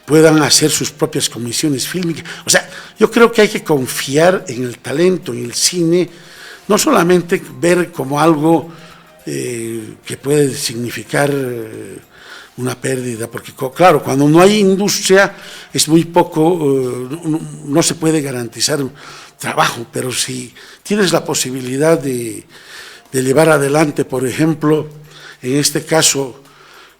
puedan hacer sus propias comisiones fílmicas. O sea, yo creo que hay que confiar en el talento, en el cine, no solamente ver como algo que puede significar una pérdida, porque claro, cuando no hay industria es muy poco, no se puede garantizar trabajo, pero si tienes la posibilidad de llevar adelante, por ejemplo, en este caso,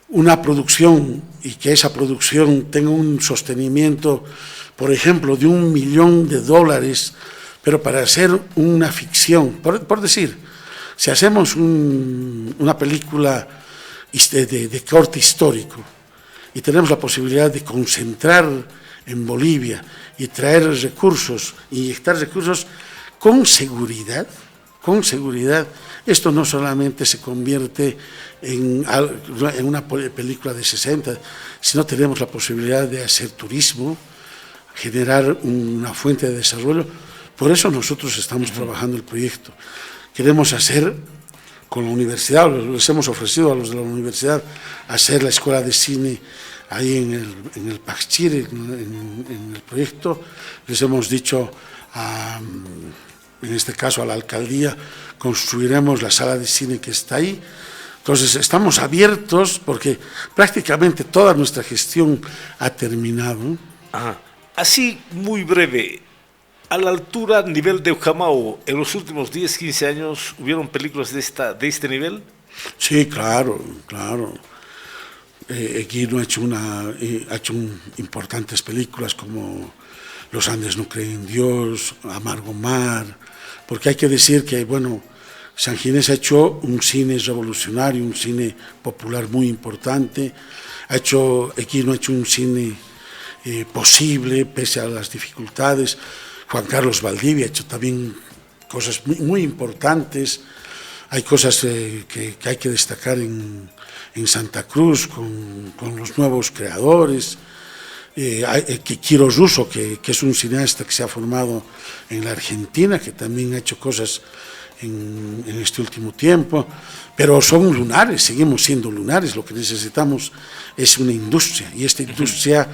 una producción, y que esa producción tenga un sostenimiento, por ejemplo, de $1 millón, pero para hacer una ficción, por decir, si hacemos una película de corte histórico y tenemos la posibilidad de concentrar en Bolivia y traer recursos, inyectar recursos con seguridad, esto no solamente se convierte en una película de 60, sino tenemos la posibilidad de hacer turismo, generar una fuente de desarrollo. Por eso nosotros estamos trabajando el proyecto. Queremos hacer con la universidad, les hemos ofrecido a los de la universidad hacer la escuela de cine ahí en el Paxchir, en el proyecto, les hemos dicho, en este caso a la alcaldía, construiremos la sala de cine que está ahí. Entonces estamos abiertos porque prácticamente toda nuestra gestión ha terminado. Así, muy breve, a la altura, nivel de Ujamao, en los últimos 10, 15 años, ¿hubieron películas de este nivel? Sí, claro. Equino ha hecho importantes películas como Los Andes no creen en Dios, Amargo Mar, porque hay que decir que, bueno, San Ginés ha hecho un cine revolucionario, un cine popular muy importante, Equino ha hecho un cine posible, pese a las dificultades. Juan Carlos Valdivia ha hecho también cosas muy, muy importantes. Hay cosas que hay que destacar en Santa Cruz con los nuevos creadores. Quiro Russo, que es un cineasta que se ha formado en la Argentina, que también ha hecho cosas en este último tiempo, pero son lunares, seguimos siendo lunares. Lo que necesitamos es una industria, y esta industria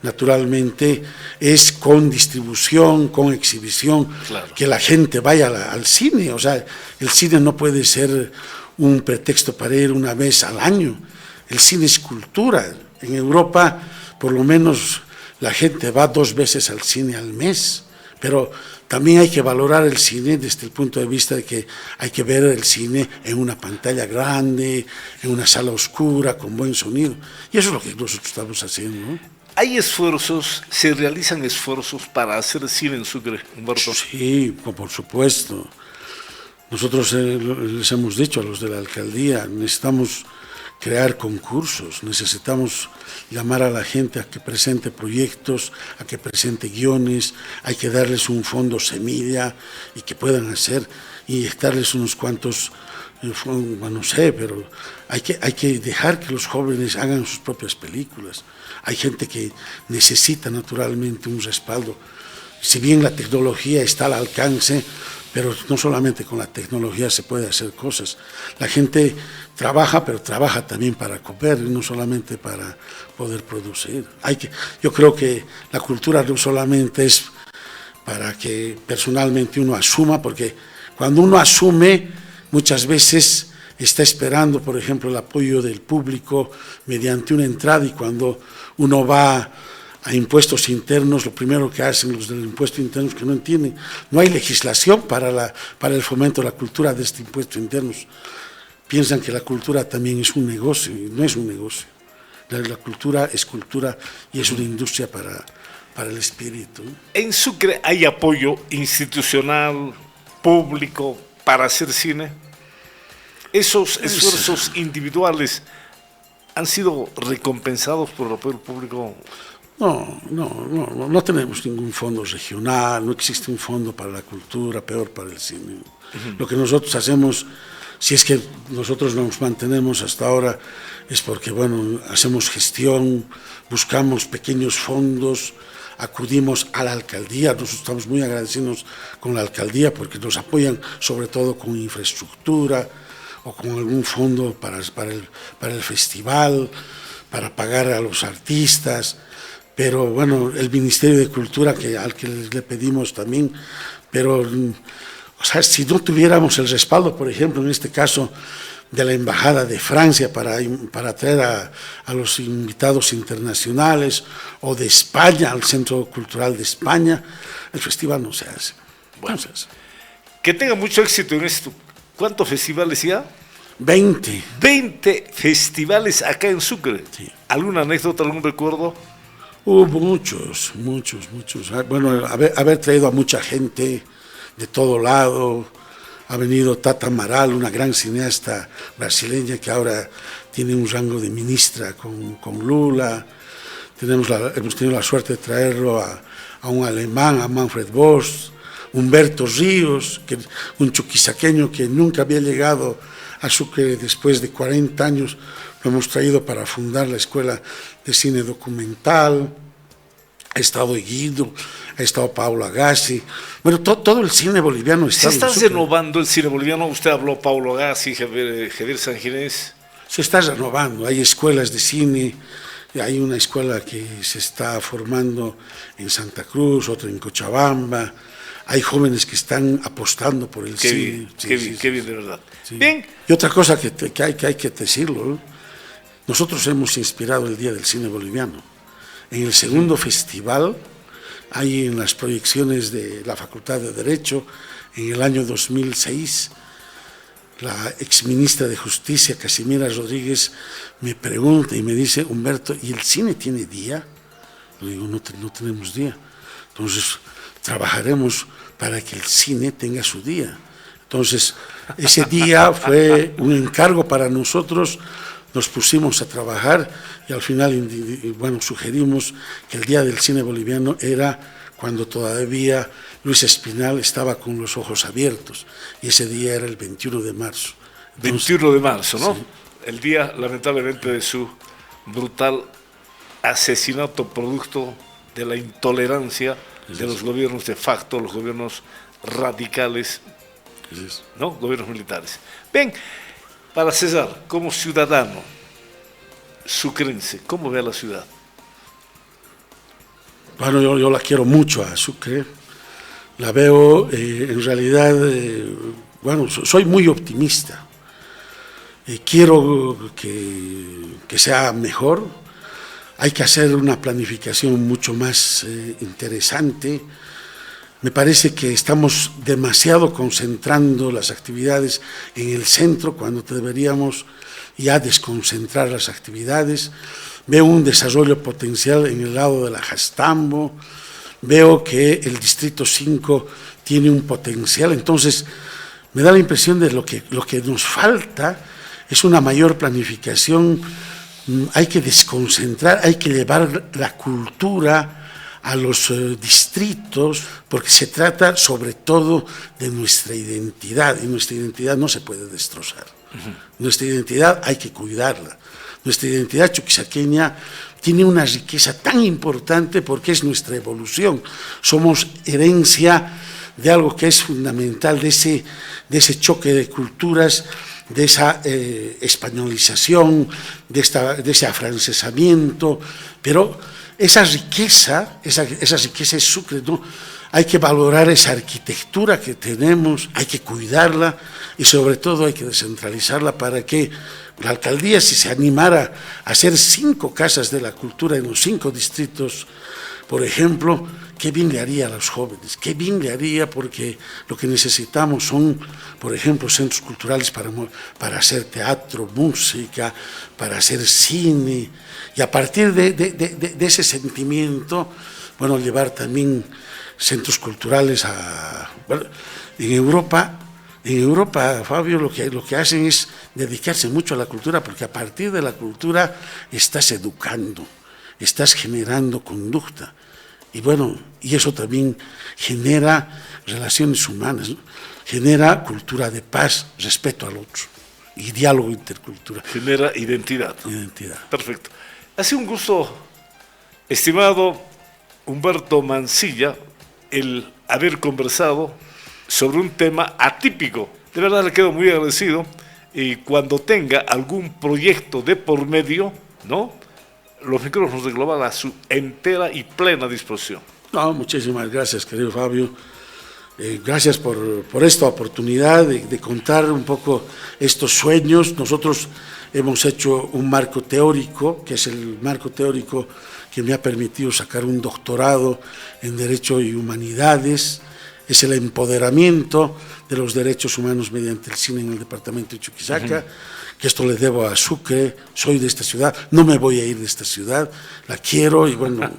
naturalmente es con distribución, con exhibición, claro, que la gente vaya al cine. O sea, el cine no puede ser un pretexto para ir una vez al año. El cine es cultura. En Europa, por lo menos, la gente va 2 veces al cine al mes, pero también hay que valorar el cine desde el punto de vista de que hay que ver el cine en una pantalla grande, en una sala oscura, con buen sonido. Y eso es lo que nosotros estamos haciendo, ¿no? ¿Hay esfuerzos, se realizan esfuerzos para hacer cine en Sucre, Humberto? Sí, por supuesto. Nosotros les hemos dicho a los de la alcaldía, necesitamos crear concursos, necesitamos llamar a la gente a que presente proyectos, a que presente guiones, hay que darles un fondo semilla y que puedan hacer, inyectarles unos cuantos, no sé, pero hay que dejar que los jóvenes hagan sus propias películas. Hay gente que necesita naturalmente un respaldo. Si bien la tecnología está al alcance, pero no solamente con la tecnología se puede hacer cosas. La gente trabaja, pero trabaja también para comer, no solamente para poder producir. Yo creo que la cultura no solamente es para que personalmente uno asuma, porque cuando uno asume, muchas veces está esperando, por ejemplo, el apoyo del público mediante una entrada, y cuando uno va a impuestos internos, lo primero que hacen los del impuesto interno es que no entienden. No hay legislación para el fomento de la cultura de este impuesto internos. Piensan que la cultura también es un negocio, y no es un negocio. La cultura es cultura y es una industria para el espíritu. ¿En Sucre hay apoyo institucional, público, para hacer cine? ¿Esos esfuerzos individuales han sido recompensados por el apoyo público? No tenemos ningún fondo regional, no existe un fondo para la cultura, peor para el cine. Lo que nosotros hacemos, si es que nosotros nos mantenemos hasta ahora, es porque, bueno, hacemos gestión, buscamos pequeños fondos, acudimos a la alcaldía. Nosotros estamos muy agradecidos con la alcaldía porque nos apoyan sobre todo con infraestructura o con algún fondo para el festival, para pagar a los artistas. Pero bueno, el Ministerio de Cultura, al que le pedimos también, pero, o sea, si no tuviéramos el respaldo, por ejemplo, en este caso, de la Embajada de Francia para traer a los invitados internacionales, o de España, al Centro Cultural de España, el festival no se hace. Bueno, que tenga mucho éxito en esto. ¿Cuántos festivales ya? 20. 20 festivales acá en Sucre. Sí. ¿Alguna anécdota, algún recuerdo? Muchos. Bueno, haber traído a mucha gente de todo lado. Ha venido Tata Amaral, una gran cineasta brasileña que ahora tiene un rango de ministra con Lula. Hemos tenido la suerte de traerlo a un alemán, a Manfred Bosch, Humberto Ríos, un chuquisaqueño que nunca había llegado a Sucre después de 40 años. Lo hemos traído para fundar la Escuela de Cine Documental. Ha estado Guido, ha estado Paulo Agassi. Bueno, todo el cine boliviano está. ¿Se está renovando el cine boliviano? Usted habló Paulo Agassi, Javier Sanginés. Se está renovando, hay escuelas de cine Hay una escuela que se está formando en Santa Cruz, otra en Cochabamba. Hay jóvenes que están apostando por el cine. Qué bien, de verdad. Sí. Bien. Y otra cosa que hay que decirlo, ¿no? Nosotros hemos inspirado el Día del Cine Boliviano. En el segundo festival, hay en las proyecciones de la Facultad de Derecho, en el año 2006, la exministra de Justicia, Casimira Rodríguez, me pregunta y me dice: Humberto, ¿y el cine tiene día? Le digo: no tenemos día. Entonces, trabajaremos para que el cine tenga su día. Entonces, ese día fue un encargo para nosotros, nos pusimos a trabajar y al final, bueno, sugerimos que el Día del Cine Boliviano era cuando todavía Luis Espinal estaba con los ojos abiertos, y ese día era el 21 de marzo. Entonces, 21 de marzo, ¿no? Sí. El día, lamentablemente, de su brutal asesinato producto de la intolerancia de los gobiernos de facto, los gobiernos radicales, ¿no? Gobiernos militares. Bien, para César, como ciudadano sucrense, ¿cómo ve a la ciudad? Bueno, yo la quiero mucho a Sucre, la veo en realidad, bueno, soy muy optimista, quiero que sea mejor, hay que hacer una planificación mucho más interesante. Me parece que estamos demasiado concentrando las actividades en el centro cuando deberíamos ya desconcentrar las actividades. Veo un desarrollo potencial en el lado de la Jastambo, veo que el Distrito 5 tiene un potencial, entonces me da la impresión de lo que nos falta es una mayor planificación. Hay que desconcentrar, hay que llevar la cultura a los distritos, porque se trata sobre todo de nuestra identidad, y nuestra identidad no se puede destrozar. Nuestra identidad hay que cuidarla. Nuestra identidad chuquisaqueña tiene una riqueza tan importante porque es nuestra evolución. Somos herencia de algo que es fundamental, de ese choque de culturas, de esa españolización, de ese afrancesamiento, pero esa riqueza es Sucre, ¿no? Hay que valorar esa arquitectura que tenemos, hay que cuidarla y sobre todo hay que descentralizarla para que la alcaldía, si se animara a hacer 5 casas de la cultura en los 5 distritos, por ejemplo, qué bien le haría a los jóvenes, qué bien le haría, porque lo que necesitamos son, por ejemplo, centros culturales para hacer teatro, música, para hacer cine, y a partir de ese sentimiento, bueno, llevar también centros culturales bueno, en Europa, Fabio, lo que hacen es dedicarse mucho a la cultura, porque a partir de la cultura estás educando, estás generando conducta. Y bueno, y eso también genera relaciones humanas, ¿no? Genera cultura de paz, respeto al otro y diálogo intercultural. Genera identidad. Identidad. Perfecto. Ha sido un gusto, estimado Humberto Mancilla, el haber conversado sobre un tema atípico. De verdad le quedo muy agradecido, y cuando tenga algún proyecto de por medio, ¿no?, los micrófonos de Global a su entera y plena disposición. No, muchísimas gracias, querido Fabio. Gracias por esta oportunidad de contar un poco estos sueños. Nosotros hemos hecho un marco teórico, que es el marco teórico que me ha permitido sacar un doctorado en Derecho y Humanidades. Es el empoderamiento de los derechos humanos mediante el cine en el departamento de Chuquisaca, que esto le debo a Sucre. Soy de esta ciudad, no me voy a ir de esta ciudad, la quiero y bueno...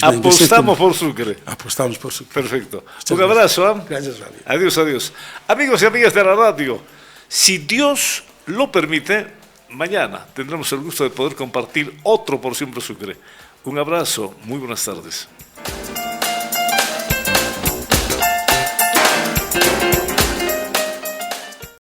Apostamos por Sucre. Apostamos por Sucre. Perfecto. Un abrazo. ¿Eh? Gracias, Fabio. Adiós, adiós. Amigos y amigas de la radio, si Dios lo permite, mañana tendremos el gusto de poder compartir otro por Siempre Sucre. Un abrazo, muy buenas tardes.